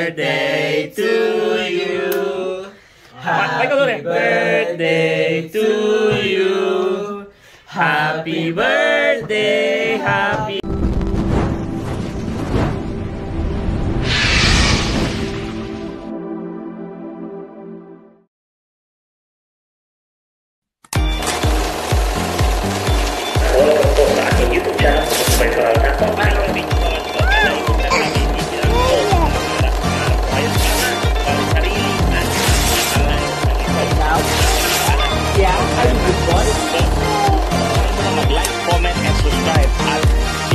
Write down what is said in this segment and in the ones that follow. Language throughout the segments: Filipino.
birthday to you. Happy birthday to you. Happy birthday, happy. YouTube channel, subscribe to our channel. Para rin yung mga mag-like, comment, and subscribe. At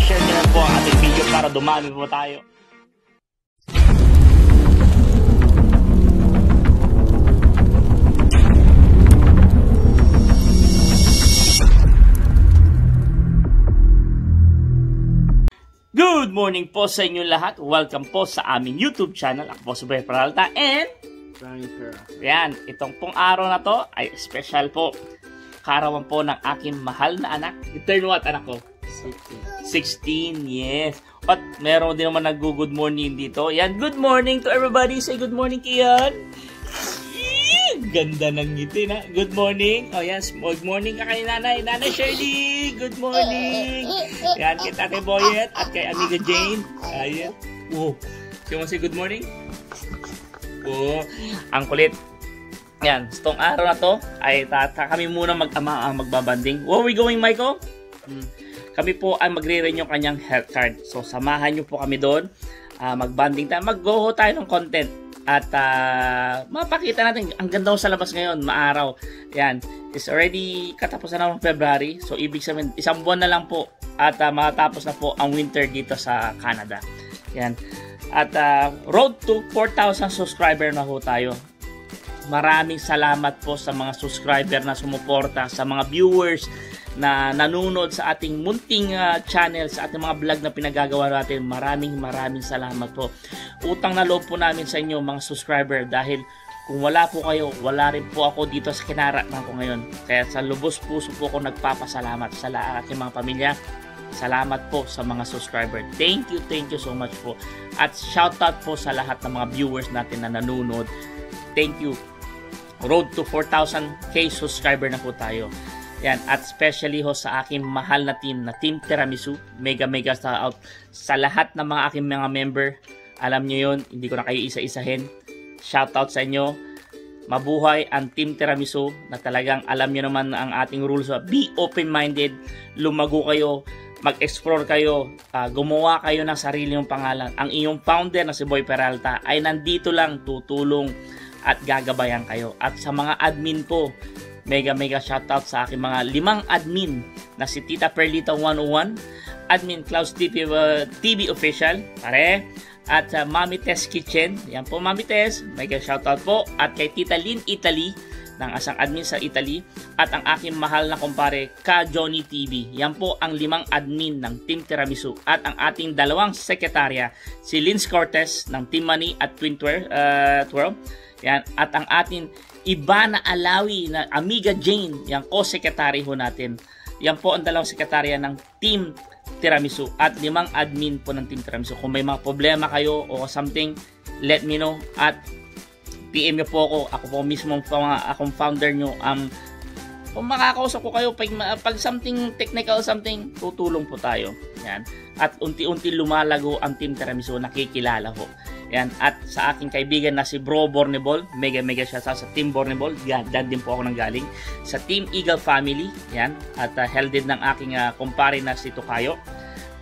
i-share nyo na po ang ating video para dumami po tayo. Good morning po sa inyo lahat. Welcome po sa aming YouTube channel. Ako po si Boy Peralta and yan, itong pong araw na to ay special po. Karawan po ng aking mahal na anak. Turn what, anak ko? 16, yes. At meron din naman nag-good morning dito. Yan, good morning to everybody. Say good morning, Kian. Ganda ng ngiti na. Good morning. Oh yes, good morning ka kay nanay. Nanay Shirley, good morning. Yan, kay Tate Boyet at kay Amiga Jane. Ayan. Oh, siya mo say good morning? Oh, ang kulit. Yan, itong araw na to ay kami muna magbabanding. Where are we going, Michael? Kami po ay magre-renew yung kanyang health card. So, samahan nyo po kami doon. Magbanding tayo. Mag-go tayo ng content. At mapakita natin, ang ganda ko sa labas ngayon, maaraw. Yan, it's already katapusan na ng February. So, ibig sabihin, isang buwan na lang po. At matapos na po ang winter dito sa Canada. Yan. At road to 4,000 subscriber na po tayo. Maraming salamat po sa mga subscriber na sumuporta, sa mga viewers na nanonood sa ating munting channel, sa ating mga vlog na pinagagawa natin. Maraming salamat po. Utang na loob po namin sa inyo mga subscriber dahil kung wala po kayo, wala rin po ako dito sa kinarapatan ko ngayon. Kaya sa lubos puso po ako nagpapasalamat sa aking mga pamilya. Salamat po sa mga subscriber. Thank you so much po. At shoutout po sa lahat ng mga viewers natin na nanonood. Thank you. Road to 4,000k subscriber na po tayo. Yan, at especially ho sa aking mahal na team Tiramisu. Mega shout out sa lahat ng mga aking mga member. Alam nyo yun, hindi ko na kayo isa-isahin. Shout out sa inyo. Mabuhay ang Team Tiramisu na talagang alam nyo naman ang ating rules. Be open-minded, lumago kayo, mag-explore kayo, gumawa kayo ng sarili yung pangalan. Ang iyong founder na si Boy Peralta ay nandito lang tutulong at gagabayan kayo. At sa mga admin po, mega shoutout sa aking mga 5 admin na si Tita Perlita 101, Admin Klaus TV Official, pare, at Mami Tess Kitchen. Yan po, Mami Tess, mega shoutout po. At kay Tita Lynn Italy, ng asang admin sa Italy, at ang aking mahal na kumpare, Ka Johnny TV. Yan po ang 5 admin ng Team Tiramisu. At ang ating 2 sekretarya, si Linz Cortez ng Team Money at Twin 12. Yan, at ang ating Ivana Alawi na Amiga Jane, yung co-secretary ho natin. Yan po ang 2 sekretarya ng Team Tiramisu at 5 admin po ng Team Tiramisu. Kung may mga problema kayo o something, let me know at PM nyo po ako. Ako po mismo akong founder nyo. Kung makakausap ko kayo pag something technical, something, tutulong po tayo. Yan. At unti-unti lumalago ang Team Tiramisu, nakikilala ho. Yan. At sa aking kaibigan na si Bro Bornebol, mega siya sa Team Bornebol. Yan din po ako nanggaling. Sa Team Eagle Family, yan. At helded ng aking kumpare na si Tukayo.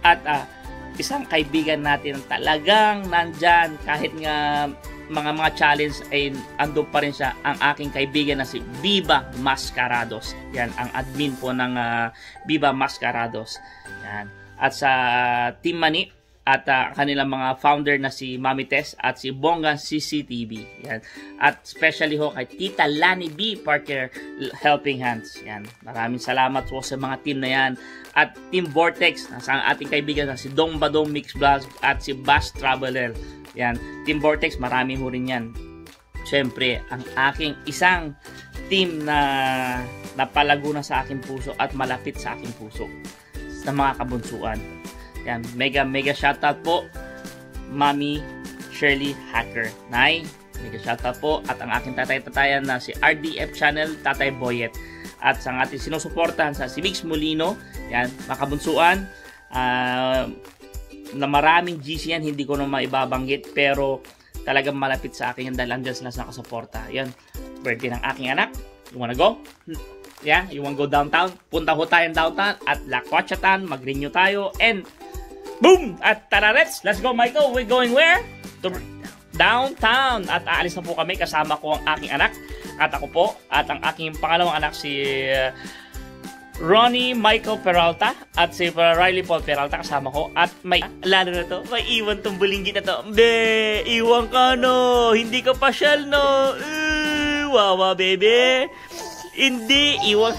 At isang kaibigan natin talagang nandyan kahit nga mga challenge ay andun pa rin siya, ang aking kaibigan na si Viva Mascarados. Yan, ang admin po ng Viva Mascarados. Yan. At sa Team Money, at kanilang mga founder na si Mami Tess at si Bonggang CCTV. Yan. At especially ho kay Tita Lani B. Parker Helping Hands. Yan. Maraming salamat po sa mga team na yan. At Team Vortex, sa ating kaibigan na si Dong Badong Mix Vlogs at si Bass Traveler. Yan. Team Vortex, marami ho rin yan. Siyempre, ang aking isang team na napalago na sa aking puso at malapit sa aking puso sa mga kabunsuan. Yan, mega shoutout po, Mami Shirley Hacker. Nay, mega shoutout po. At ang aking tatay-tatayan na si RDF Channel, Tatay Boyet. At sa ating sinusuportahan sa si Mix Molino, yan, makabunsuan, na maraming GC yan, hindi ko na maibabanggit, pero talagang malapit sa akin yan dahil andyan sila sa nakasuporta. Yan, birthday ng aking anak. You wanna go? Yeah, you wanna go downtown? Punta ho tayong downtown at lakwachatan, mag-renew tayo, and boom! At tara, let's go, Michael. We're going where? To downtown. At aalis na po kami, kasama ko ang aking anak at ako po, at ang aking pangalawang anak si Ronnie Michael Peralta at si Riley Paul Peralta kasama ko. At may lalo na to, may iwan tong bulinggit na to. Be, iwan ka no, hindi ka pasyal no. Wawa baby. Hindi, iwan.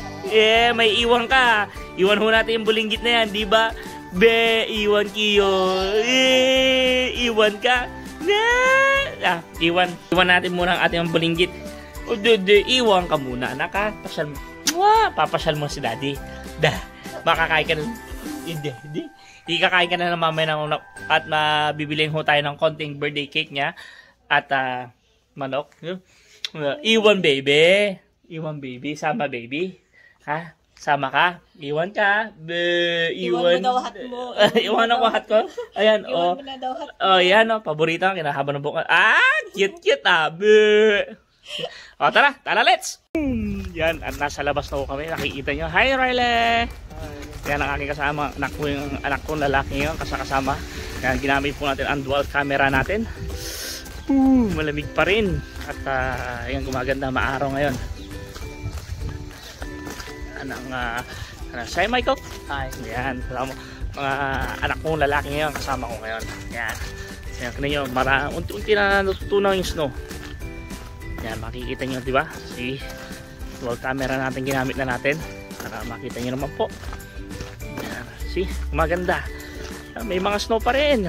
May iwan ka. Iwan ho natin yung bulinggit na yan, di ba? Be, iwan kiyo. Iwan ka. Iwan natin muna ang ating bulinggit. Iwan ka muna, anak ha. Pasyal mo. Papasyal mo si daddy. Makakain ka na. Hindi. Ikakain ka na ng mamaya ng at mabibilin ho tayo ng konting birthday cake niya. At manok. Iwan baby. Iwan baby. Sama baby. Ha? Sama ka? Iwan ka? Iwan mo daw hat mo. Iwan ako hat ko? Ayan, Iwan mo na daw hat mo. Yan, paborito ang kinahaba ng buka. Cute, O, tara, let's! Yan, at nasa labas na ko kami. Nakikita nyo. Hi, Riley! Yan ang aking kasama. Yung anak ko, lalaki yun, kasama. Yan, ginamit po natin ang dual camera natin. Malamig pa rin. At yan, gumaganda, maaraw ngayon. Say, Michael? Hi. Yan, mga anak ko, lalaki ngayon, kasama ko ngayon. Yan. Yan, kanina nyo, unti-unti na natutunaw yung snow. Yan, makikita nyo, di ba? Si dual camera natin ginamit na natin para makita nyo naman po. Yan, see, maganda. May mga snow pa rin.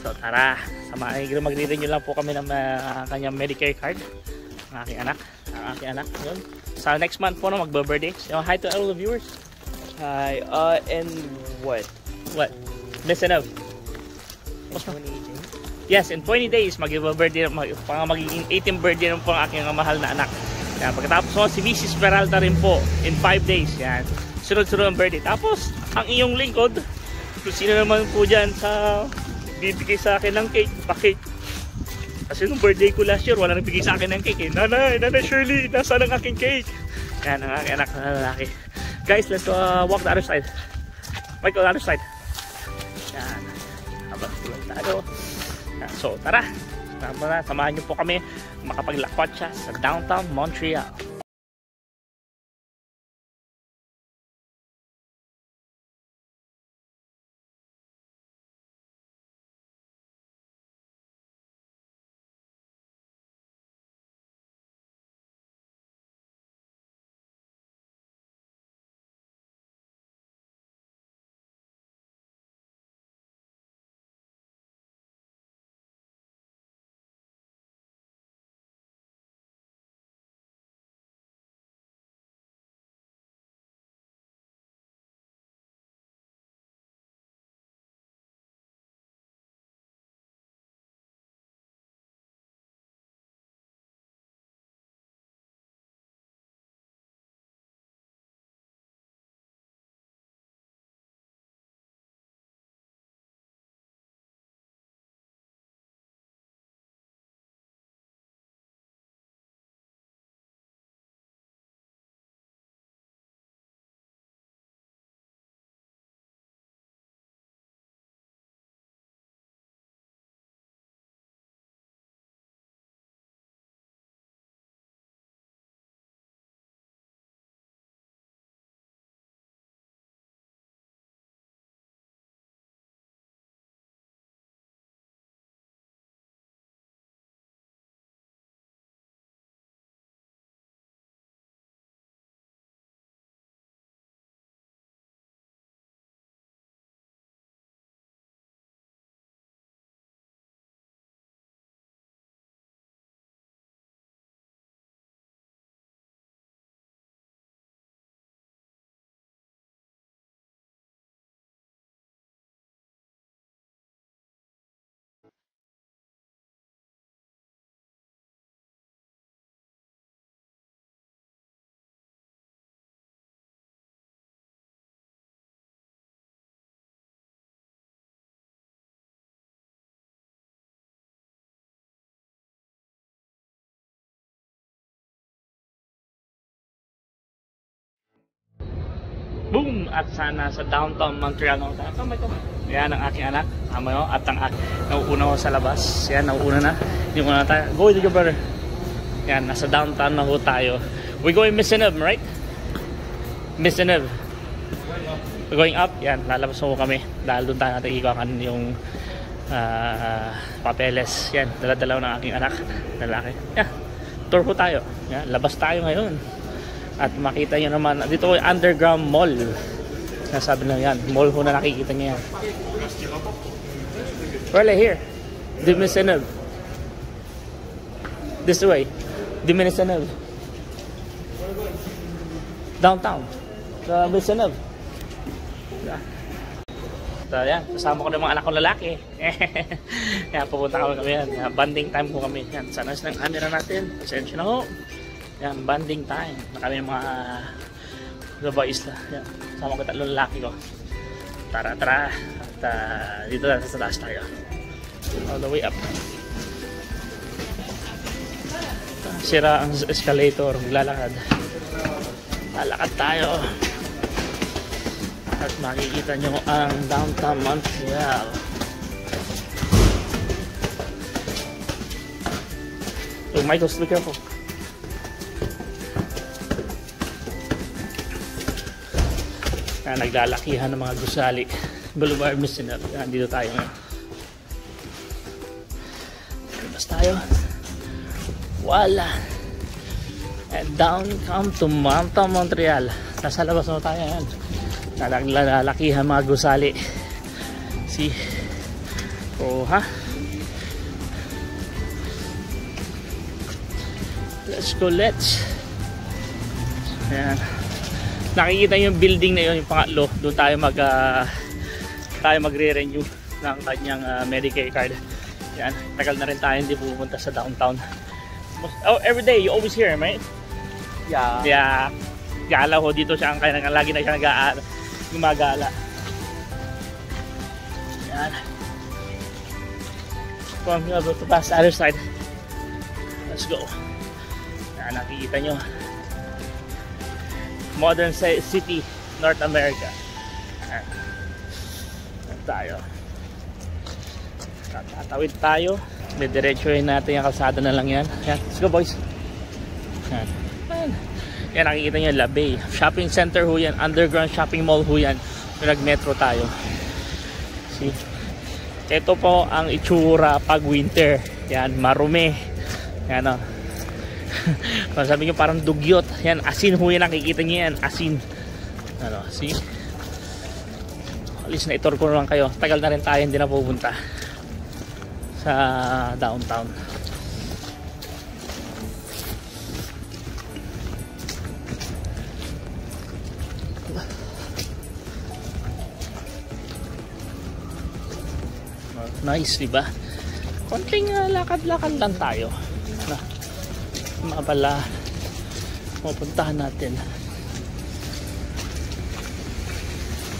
So tara, magre-renew lang po kami ng kanyang Medicare card ng aking anak. Yun. Sa next month po na magbe-birthday. So, hi to all the viewers. Hi, and what? Listen up. 20 days? Yes, in 20 days, mag-birthday, magiging 18th birthday ng po ang aking mahal na anak. Yan, pagkatapos mo, si Mrs. Peralta rin po, in 5 days. Yan, sunod-sunod ang birthday. Tapos, ang iyong lingkod, kung sino naman po dyan sa bibigay sa akin ng cake, pa-cake. Kasi nung birthday ko last year, wala nang bigay sa akin ng cake. Nanay Shirley, nasaan ang aking cake? Yan, ang aking anak na lalaki. Guys, let's walk the other side. Michael, the other side. Yan, habang tulang tayo. So tara, samahan niyo po kami makapaglakot sa downtown Montreal. Boom! At sana sa downtown Montreal na tayo. Yan ang aking anak. Tama yun. At ang nauuna ko sa labas. Yan, nauuna na. Hindi muna tayo. Go with your brother. Yan, nasa downtown na ho tayo. We're going Maisonneuve, right? Maisonneuve. We're going up. Yan, lalabas ho kami. Dahil doon tayo natin ikakan yung papeles. Yan, dala-dalaw ng aking anak. Lalaki. Yan, tour ho tayo. Yan, labas tayo ngayon. At makita nyo naman, dito ko yung underground mall. Nasabi na yan, mall ho na nakikita nyo yan. Well, here. De Maisonneuve. This way. De Maisonneuve. Downtown. Sa Maisonneuve. So, yan. Kasama ko ng mga anak kong lalaki. Yan, pupunta kami yan. Banding time po kami. Yan, sana ng camera natin. Pasensya na ho. Yan, banding time. Na kami mga gabais na. Yan, sama ko tatlong lalaki ko. Tara. At dito na sa taas tayo. All the way up. Sira ang escalator. Maglalakad. Lalakad tayo. At makikita nyo ang downtown Montreal. Oh, Michael, be careful. Naglalakihan ng mga gusali. Boulevard Maisonneuve. Dito tayo ngayon. Labas tayo. Wala. And down come to Downtown Montreal. Nasa labas na tayo yan. Naglalakihan mga gusali. See? Oh, ha? Let's go, let's. Ayan. Nakikita yung building na yun, yung pangatlo. Doon tayo magre-renew ng kanyang Medicare card. Yan, tagal na rin tayo hindi pupunta sa downtown. Oh, every day you always hear him, right? Yeah. Yeah. Gala ho dito siya ang kaya lagi na siya gumagala. Yan. Come on, go to pass the other side. Let's go. Yan, nakikita nyo. Modern City, North America. Ayan. Tayo. Tatawid tayo. Didiretsuhin natin yung kalsada na lang yan. Ayan. Let's go, boys. Ayan. Ayan. Yan, nakikita nyo, La Bay. Shopping center ho yan. Underground shopping mall ho yan. Yung nag-metro tayo. See? Ito po ang itsura pag winter. Yan, marumi. Yan o. Kung sabi nyo parang dugyot. Yan, asin ho yan. Nakikita nyo yan. Asin. Ano, see? At least na-tour ko lang kayo. Tagal na rin tayo hindi na pupunta sa downtown. Nice, diba? Konting lakad-lakad lang tayo. Mapala pupuntahan natin.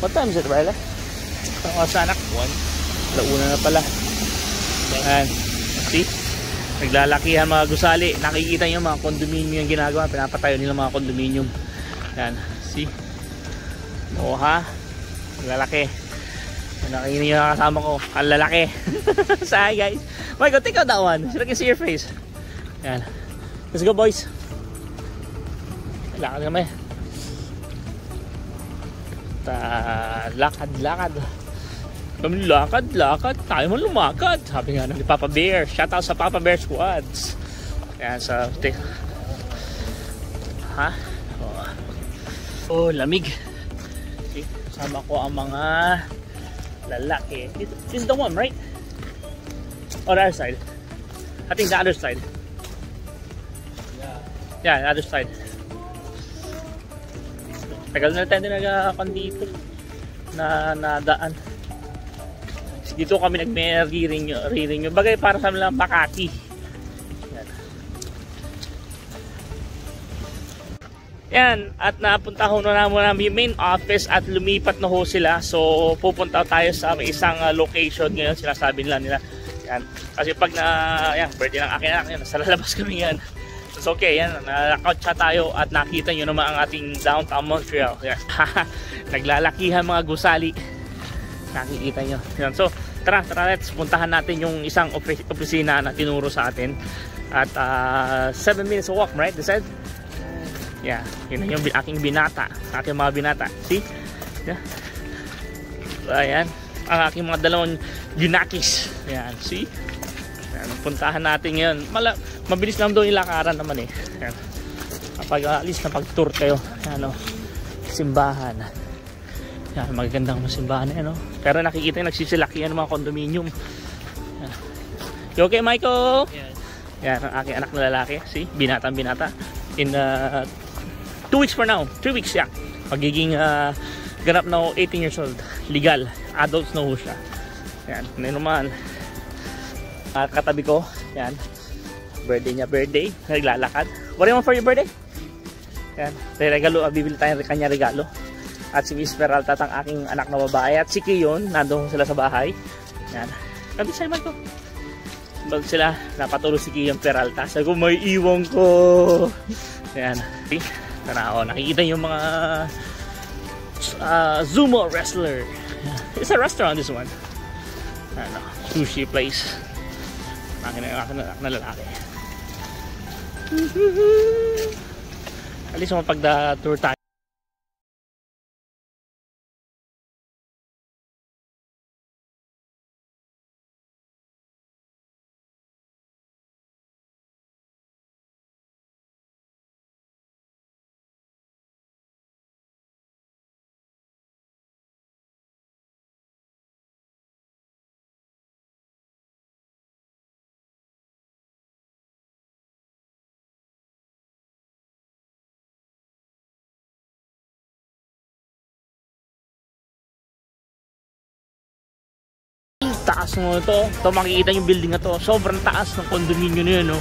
What time is it, Riley? Ang anak 1. Launa na pala. Ayan. See? Naglalakihan mga gusali. Nakikita nyo mga condominium yung ginagawa. Pinapatayo nila mga condominium. Ayan. See? Oo, ha? Naglalaki. Nakikita nyo yung kasama ko. Ang lalaki. Say, guys. Michael, take out that one so I can see your face. Ayan. Let's go, boys. Lakad kami. Lakad. Kami lakad. Tayo man lumakad. Sabi nga ni Papa Bear. Shout out sa Papa Bear Squads. Ayan, sa... Ha? Oh, lamig. Okay. Kasama ko ang mga lalaki. This is the one, right? Or the other side? I think the other side. Yeah, the other side. Tagal na tayo nag-akon dito na nadaan. Dito kami nag-re-renew. Bagay para sa mga Makati. Yan. At napunta ho na namin yung main office at lumipat na ho sila. So pupunta tayo sa isang location ngayon. Sinasabi nila. Yan. Kasi pag birthday ng akin anak, nasa lalabas kami yan. It's okay, yan. Nakakotsa tayo at nakita nyo naman ang ating downtown Montreal. Yan. Naglalakihan mga gusali. Nakikita nyo. Yan. So, tara, let's puntahan natin yung isang opisina na tinuro sa atin. At 7 minutes of walk, right? They said? Yeah, yun yung aking binata. Aking mga binata. See? Yeah. Ayan. Ang aking mga dalawang junakis. Ayan, see? Ayan, puntahan natin ngayon. Mabilis lang doon yung lakaran naman eh. Ayan. Kapag alis na pag-tour kayo. Ayan, simbahan. Ayan, magagandang simbahan eh, no? Pero nakikita yung nagsisilakihan ng mga condominium. Ayan. You okay, Michael? Yes. Ayan, ang aking anak na lalaki. See? Binatang binata. In 2 weeks for now. 3 weeks, yeah. Magiging ganap na 18 years old. Legal. Adults na ho siya. Ayan, naman. Katabi ko. Ayan. Birthday. Naglalakad. What do you want for your birthday? Ayan. Regalo. Bibili tayo kanya regalo. At si Miss Peralta at ang aking anak na babae. At si Kiyon. Nandun sila sa bahay. Ayan. Sabi sa'yo man ko. Bag sila. Napatulog si Kiyon Peralta. Sabi ko may iwang ko. Ayan. Okay. Tara, nakikita yung mga Zumo wrestler. It's a restaurant, this one. Ano, sushi place. Akin na lalaki. At least mapagda-tour tayo. Taas mo ito. Ito makikita yung building na to. Sobrang taas ng condominium na yun, no?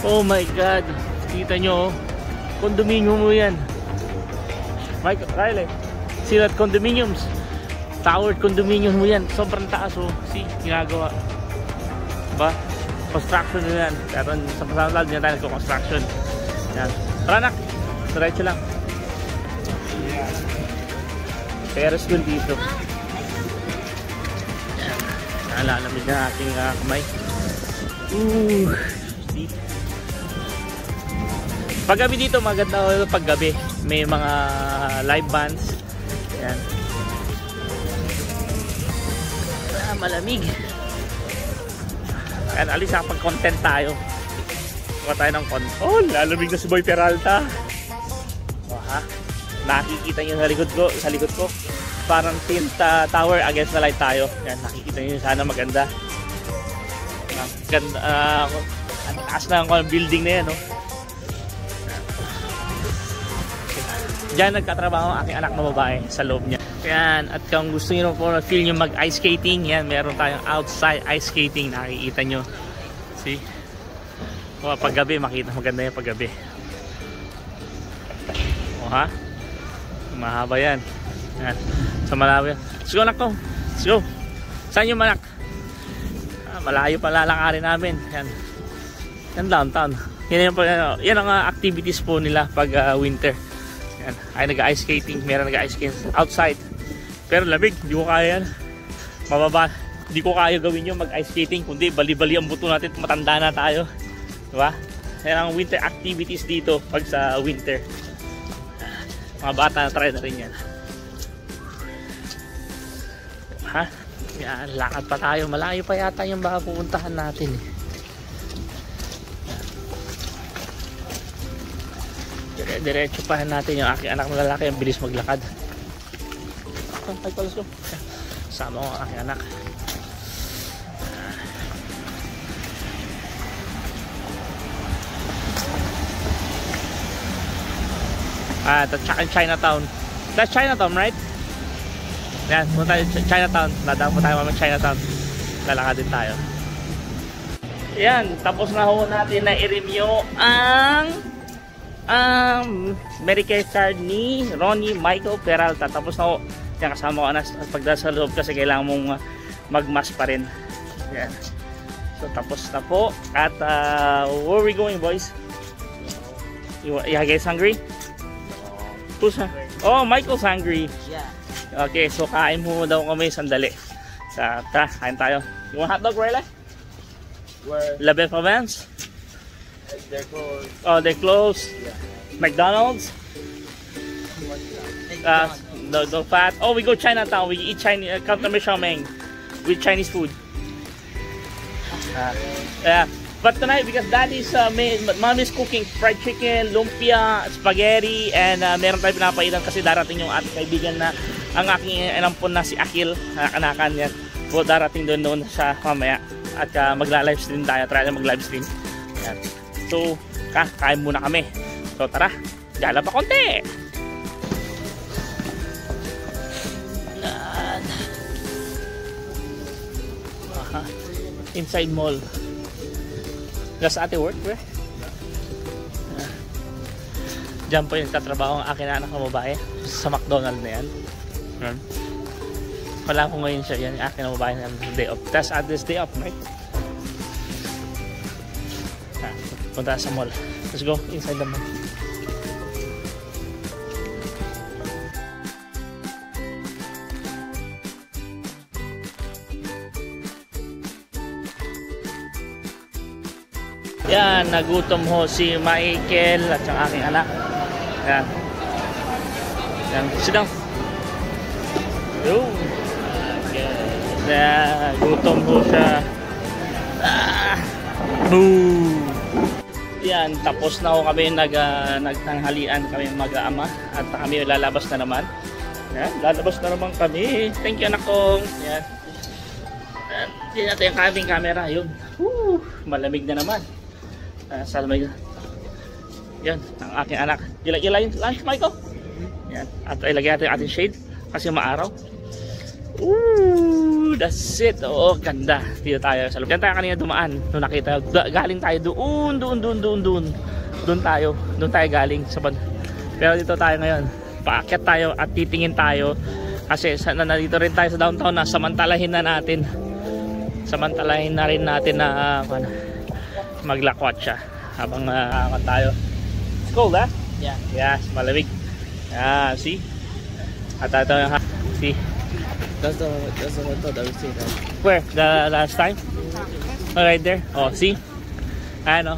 Oh my God. Kita nyo, condominium mo yan. Mike, Riley, see that condominiums? Towered condominium mo yan. Sobrang taas, oh. See, ginagawa. Diba? Construction na yan. Pero sa pasanlad, yan tayo nagko-construction. Yan. Tara, anak. Diretso lang. Ferris wheel dito. Alalamig na aking kamay. Paggabi dito, maganda paggabi. May mga live bands. Ayan. Malamig. Ayan, alis na pag-content tayo. Kuha tayo ng content. Oh, lalamig na si Boy Peralta. Oh, ha? Nakikita nyo sa likod ko. Parang tint tower against the light tayo. Yan, nakikita nyo sana maganda. Ganda, ang taas na ang building na yan, no? Diyan nagkatrabaho ang aking anak na babae sa loob niya. Yan, at kung gusto nyo po na feel nyo mag-ice skating, yan, meron tayong outside ice skating. Nakikita nyo. See? O, paggabi, makita maganda yung paggabi. O, ha? Mahaba yan. Yan. Sa Malawi. Let's go, anak ko. Let's go. Saan yung manak? Malayo pa lalakarin namin. Yan. Yan downtown. Yan ang activities po nila pag winter. Yan. Ay nag-ice skating. Meron nag-ice skating outside. Pero lamig. Hindi ko kaya yan. Mababa. Hindi ko kaya gawin yung mag-ice skating. Kundi bali-bali ang buto natin. Matanda na tayo. Diba? Yan ang winter activities dito pag sa winter. Mga bata na try na rin yan. Ha? Yan, lakad pa tayo. Malayo pa yata yung baka pupuntahan natin eh. Diretso pa natin yung aking anak na lalaki. Ang bilis maglakad. Let's go. Sama ko ang aking anak. At Chinatown. That's Chinatown, right? Yan, punta tayo Chinatown. Dadaan po tayo mamang Chinatown. Lalakad din tayo. Yan, tapos na ho natin na i-review ang Medicare card ni Ronnie Michael Peralta. Tapos na ho. Yan, kasama ko na pagdasa loob kasi kailangan mong mag-mask pa rin. Yan. So tapos na po. At where are we going, boys? You guys hungry? Who's Oh, Michael's hungry. Yeah. Okay, so kain mo daw kami sandali. Tara, kain tayo. You want hot dog, Riley? Where? La Belle Province? They're closed. Oh, they're closed. Yeah. McDonald's? The fat. Oh, we go Chinatown. We eat Chinese. Canton Xiaoming with Chinese food. Yeah. But tonight, because Daddy's Mommy's cooking fried chicken, lumpia, spaghetti, and meron tayo pinapaitan kasi darating yung ating kaibigan na ang aking inampon na si Akil, kanakan yan. So darating doon siya mamaya at magla-live stream tayo. Try na mag-live stream. Yan. So, kain muna kami. So tara, gala pa konti. Inside mall. Just ate work, bro. Diyan po yung tatrabaho ang akin na anak na babae sa McDonald's na yan. Wala ko ngayon siya. Yan yung akin na babae na day off. That's at this day off, right? Punta sa mall. Let's go inside the mall. Yan, nagutom ho si Michael at yung aking anak. Yan. Yan, sit down. Yo. Yan, gutom ho siya. Boo. Yan, tapos na ho kami nagtanghalian kami mag-aama at kami lalabas na naman. Yan, lalabas na naman kami. Thank you, anak kong. Yan. Hindi natin yung kaming camera. Yun. Woo, malamig na naman. Sa lamig. Yan, ang aking anak. Ilagay yung lunch, Michael. Yan. At ilagay natin yung ating shade kasi maaraw. Ooh, that's it. Oo, ganda. Dito tayo sa loob. Yan tayo kanina dumaan. Doon nakita. Galing tayo doon. Doon tayo galing sa band. Pero dito tayo ngayon. Paakyat tayo at titingin tayo. Kasi nandito rin tayo sa downtown na samantalahin na rin natin na maglakwat siya habang tayo. It's cold, huh? Yeah. Yes, malamig. See? At ito yung see? That's the hotel that we stayed at. Where? The last time? Oh, right there. Oh, see? Ano?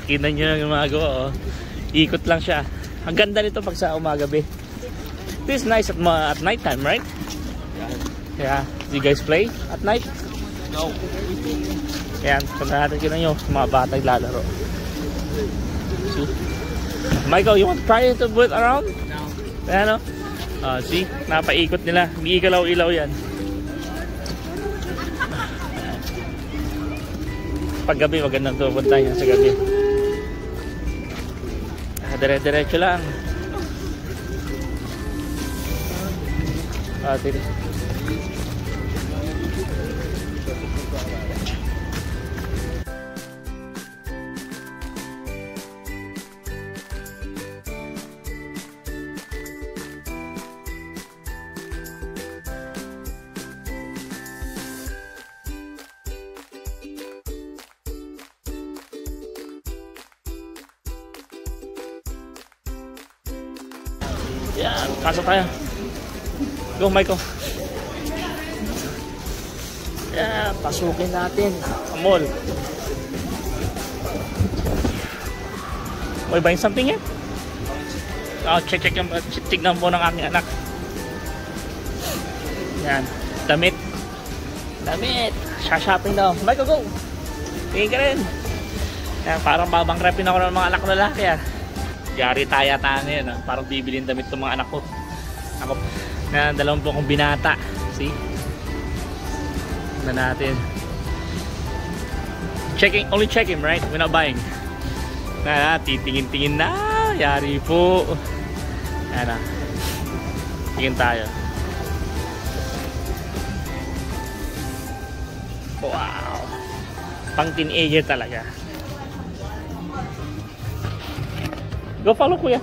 Kita nyo yung mga gawa. Oh. Ikot lang siya. Ang ganda nito pag sa umagabi. This is nice at night time, right? Yeah. Do you guys play at night? No. Ayan, punta natin kita nyo mga bata naglalaro. See? Michael, you want to try to put around? No. Ayan o. See? Napaikot nila. May ilaw-ilaw yan. Paggabi, magandang to. Punta yan sa gabi. Dire-diretso lang. Tiri. Yan, pasok tayo. Go, Michael. Yan, pasukin natin ang mall. Are you buying something here? Check yung tignan po ng aking anak. Yan, damit. Shopping daw. Michael, go. Tingin ka rin. Yan, parang babang repin ako ng mga anak ko lalaki. Yari taya-taya na yun. Parang bibilin damit ng mga anak ko. Ako, na dalawang po akong binata. See? Na natin. Only checking, right? We're not buying. Titingin-tingin na. Yari po. Yan na. Tingin tayo. Wow. Pang teenager talaga. Go follow kuya.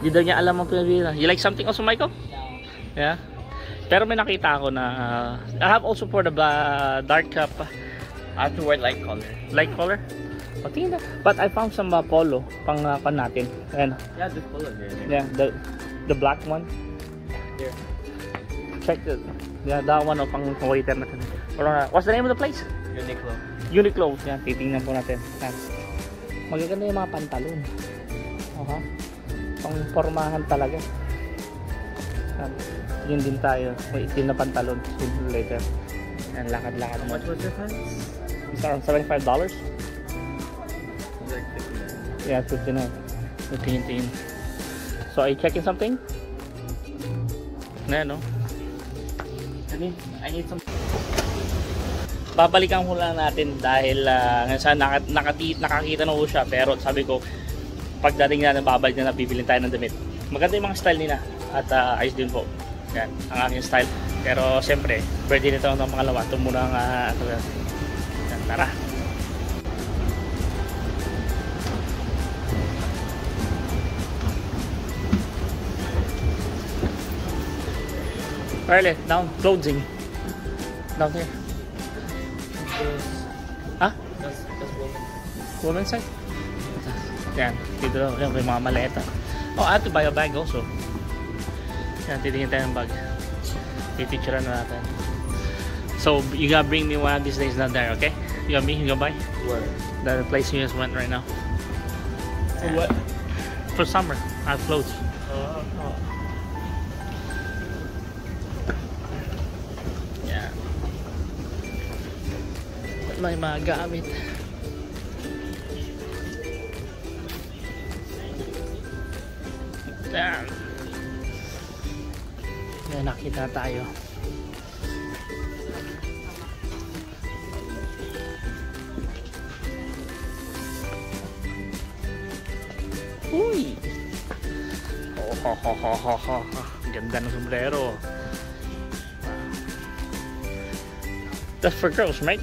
Di daw niya alam ang pinabili. You like something also, Michael? Yeah. Pero may nakita ako na I have also for the dark cup. I have to wear light color. Light color? O, tingin na. But I found some polo pang pan natin. Ayan. Yeah, the polo here. Yeah, the black one. Here. Check the that one o pang waiter natin. What's the name of the place? Uniqlo. Uniqlo. Yan, titingnan po natin. Yan. Magaganda yung mga pantalon. Pang pormahan talaga. Yan. Yun din tayo. May itim na pantalon. Sooner or later. Yan, lakad-lakad. How much was your pants? It's around $75. It's like 59. Yeah, 59. Tingin-tingin. So, are you checking something? No. I need some. Babalikan ko lang natin dahil nakakita na ko siya, pero sabi ko pagdating na babalik na bibilin tayo ng damit. Maganda yung mga style nila at ayos din po. Yan, ang aking style. Pero siyempre, birthday nito ng pangalawa. Ito muna ang yan, tara. Early, down, clothing. Down here. Ha? That's woman. Women's side? Yan, dito lang may mga maleta. Oh, I have to buy a bag also. Yan, titingin tayo ng bag. Pipicturean na natin. So, you gotta bring me one of these days down there, okay? You got me? You gonna buy? Where? The place you just went right now. For what? For summer. I have clothes. Yeah. May mga gamit. Yan. Yan, nakita tayo. Uy! Oh. Ganda ng sombrero. That's for girls, right?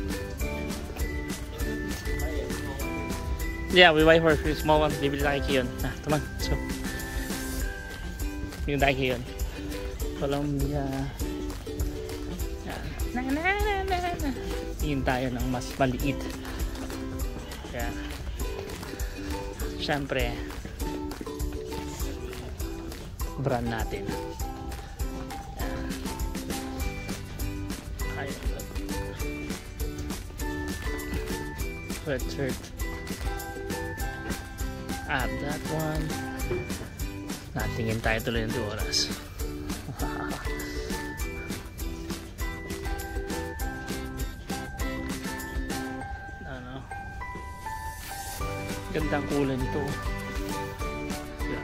Yeah, we buy for a small one. Bibili tayo yun. Come on, let's go. Yung tayo yun. Colombia. Yan. Tingin tayo ng mas maliit. Yan. Siyempre, brand natin. Yan. Ayun. Sweatshirt. Add that one. Natingin tayo tuloy ng 2 oras. Ano? Gandang kulay nito. Yeah.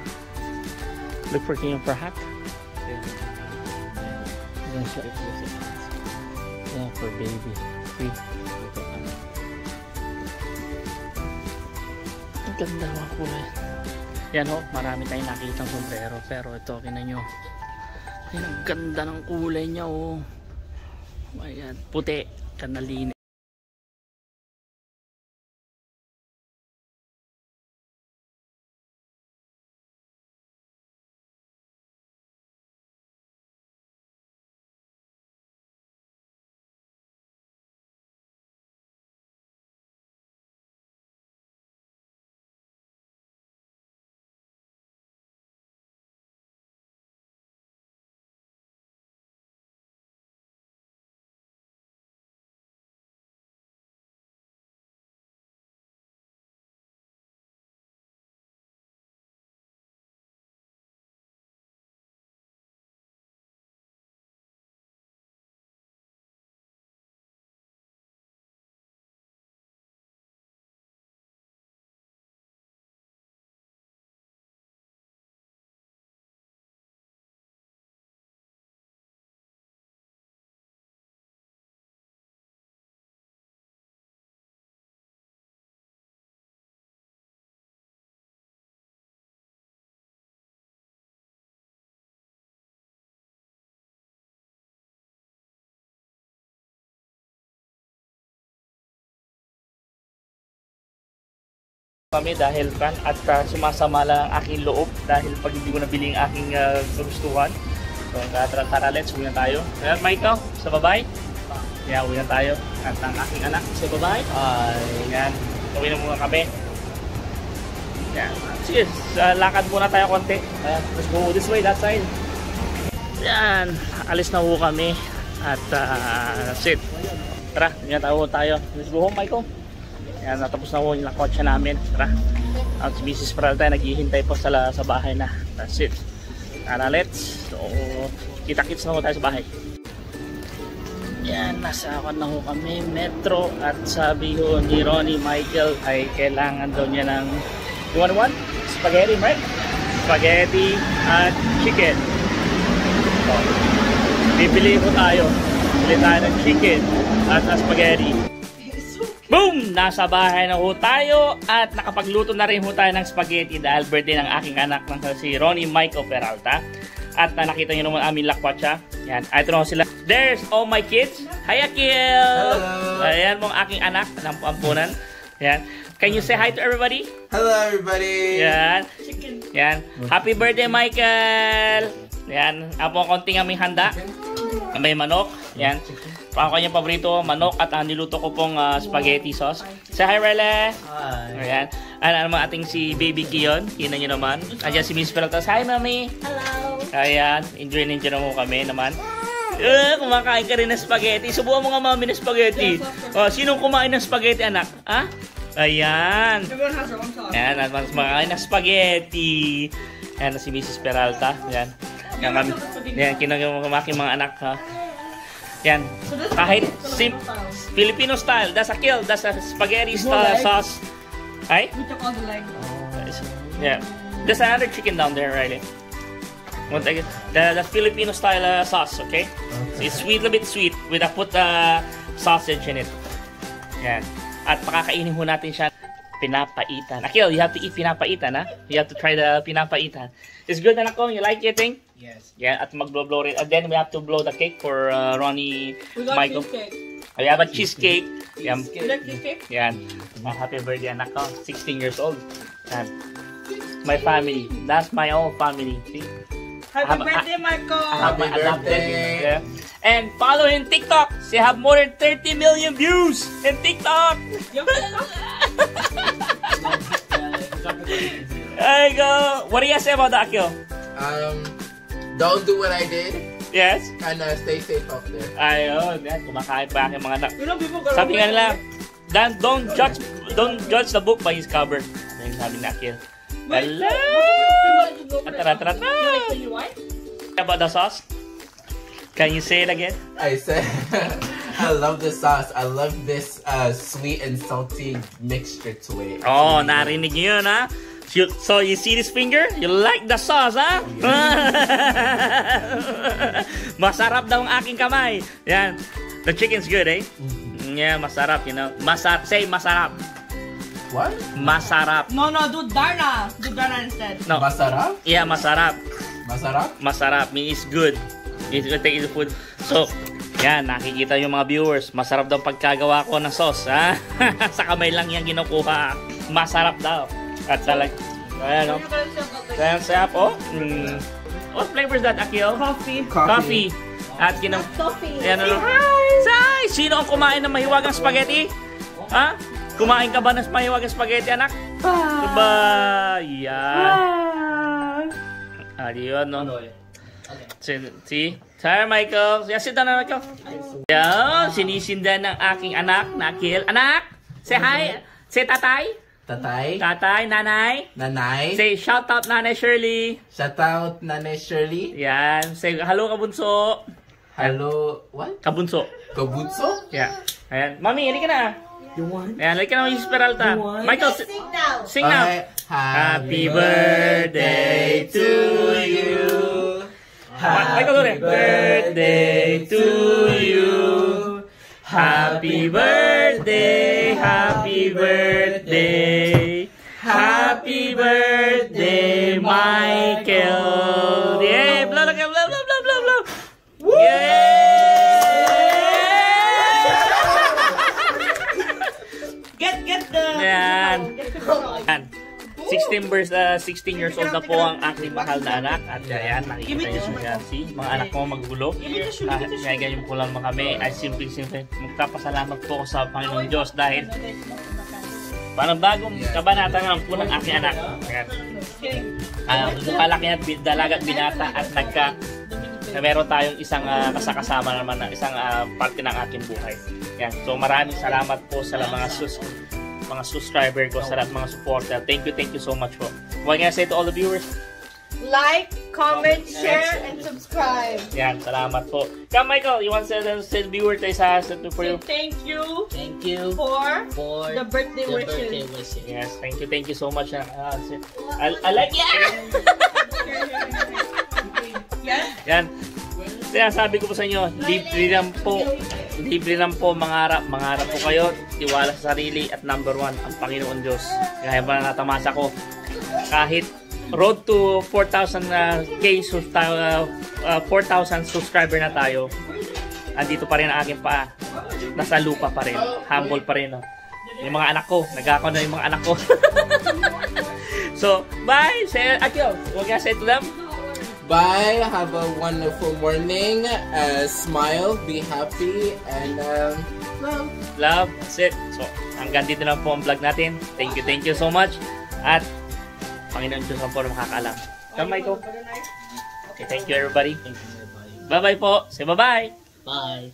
Look for king for hat. Yeah, for baby. See? Ang ganda mga kulay. Yan ho, marami tayong nakitang sombrero, pero ito, kinan nyo. Yan, ang ganda ng kulay niya, oh. Ayan, puti, kanalini. kami dahil at sumasama lang ang aking loob dahil pag hindi ko nabili ang aking gustuhan. So, tara, let's uwi na tayo. Ayan, Michael, sa babay. Yeah, uwi na tayo. At ang aking anak sa babay. Ayan, uwi na muna kami. Ayan. Sige, lakad muna tayo konti. Ayan, let's go this way, that side. Ayan, alis na ho kami. At that's it. Tara, ingat tayo. Let's go home, Michael. Ayan, natapos na ho yung lakotsa namin. Tara. At si Mrs. Peralta naghihintay po sa bahay na. That's it. Tara, let's. So, kita-kits na ho tayo sa bahay. Yan, nasa na ho kami, metro. At sabi ho ni Ronnie Michael ay kailangan daw niya ng you want one? Spaghetti, right? Spaghetti at chicken. So, bibili ho tayo. Bili tayo ng chicken at spaghetti. Boom! Nasa bahay na ho tayo at nakapagluto na rin ho tayo ng spaghetti dahil birthday ng aking anak ng si Ronnie Michael Peralta. At nakita nyo naman aming lakwatsa. Yan. Ito na ho sila. There's all my kids. Hi, Akil! Hello! Ayan mong aking anak ng ampunan. Yan. Can you say hi to everybody? Hello, everybody! Yan. Yan. Happy birthday, Michael! Yan. Apo konting aming handa. May manok. Yan. Ang kanyang paborito, manok at niluto ko pong spaghetti sauce. Say hi, Rele! Hi! Ayan. Ano naman ating si Baby Kion. Kina nyo naman. Andiyan si Miss Peralta. Hi, Mami! Hello! Ayan. Enjoy na mo kami naman. Kumakain ka rin ng spaghetti. Subukan mo nga, Mami, ng spaghetti. Sinong kumain ng spaghetti, anak? Ha? Ayan. Ayan. At mas makain ng spaghetti. Ayan si Mrs. Peralta. Ayan. Ayan. Kinagawaking mga anak, ha? Yan. Kahit Filipino style. That's a kill. That's a spaghetti style sauce. Ay? We took all the leg. Yeah. There's another chicken down there, Riley. The Filipino style sauce, okay? So it's sweet, a bit sweet. With a put sausage in it. Yan. At pakakainin ho natin siya. Pinapaitan. Akil, you have to eat pinapaitan, ha? You have to try the pinapaitan. It's good, anak ko. You like it, thing? Yes. Yeah, at mag-blow it. And then we have to blow the cake for Ronnie Michael. Cheesecake. We have a cheesecake. Yan. You like cheesecake? Yan. Happy birthday, anak ko. 16 years old. Yan. My family. That's my own family. See? Happy birthday, Michael! I have my Happy adopted. birthday. Yeah. And follow in TikTok. They have more than 30 million views in TikTok. There you go. What do you say about that, Akil? Don't do what I did. Yes? And stay safe out there. Ayun. Yan. Kumakain pa aking mga anak. You know, people go Sabi nga nila, don't judge the book by its cover. Ayun sabi na Akil. Hello! Tara. About the sauce? Can you say it again? I said, I love the sauce. I love this sweet and salty mixture to it. Oh, narinig niyo yun, ha? So, you see this finger? You like the sauce, ha? Masarap daw ang aking kamay. Yan. The chicken's good, eh? Yeah, masarap, you know. Say masarap. What? Masarap. No, do Darna. Do Darna instead. No. Masarap? Yeah, masarap. Masarap? Masarap means it's good. It's good to eat the food. So, yan, nakikita yung mga viewers. Masarap daw pagkagawa ko ng sauce, ha? Sa kamay lang yan kinukuha. Masarap daw. At talag. Ayan, no? Ayan, sarap, oh. What flavor is that, Akil? Coffee. At Coffee. Ayan, ano? Say, sino ang kumain ng mahiwagang spaghetti? Ha? Kumain ka ba ng mahiwagang spaghetti, anak? Diba? Yan. Yun, no? See? Sir, Michael. Yeah, sit down na, Michael. Yan, sinisindan ng aking anak na Akil. Anak! Say hi! Say tatay! Tatay, nanay. Say shout out Nanay Shirley. Shout out Nanay Shirley. Yan. Say hello kabunso. Hello, what? Kabunso. Kabutso? Yeah. Ayan. Mami, hindi ka na. You want? Ayan, like ka na Mrs. Peralta. Michael, Sing now. sing now. Happy birthday to you. Michael, Happy birthday to you. Happy birthday, happy birthday. Happy birthday, Michael. Yeah, blow, blow, blow, blow, blow, blow, blow. Yeah! Get the... Yan. Get the... Yan. 16 years old na po ang aking mahal na anak. At yan, nakikita niyo si mga anak ko magugulo. Kaya ganyan po lang kami. Ay simple-simple. Magpapasalamat po ako sa Panginoon Diyos dahil parang bagong kabanata nga po ng aking anak. Lumalaki at dalaga at binata at meron tayong isang kasakasama naman na isang parte ng aking buhay. Yan. So maraming salamat po sa mga subscriber ko, sa lahat mga supporter. Thank you so much po. What can I say to all the viewers? Like, comment, share, and subscribe. Yan, salamat po. Come, Michael, you want to say the viewer tayo for you? Thank you. Thank you For for the birthday wishes. Yes, thank you so much. I like Yes. Yan. Kaya sabi ko po sa inyo, libre lang po mangarap po kayo, tiwala sa sarili at number 1 ang Panginoon Diyos. Kaya pa na natamasa ko, kahit road to 4,000 4,000 subscriber na tayo, andito pa rin ang aking paa, nasa lupa pa rin, humble pa rin. Yung mga anak ko, nagkakaw na yung mga anak ko. So, bye! Say, Akio, what can I say to them? Bye. Have a wonderful morning. Smile, be happy, and love. Love. That's it. So, hanggang dito lang po ang vlog natin. Thank you so much. At, Panginoon Diyos ang po na makakaalam. Kamay ko. Okay, thank you everybody. Thank you, everybody. Bye-bye po. Say bye-bye. Bye.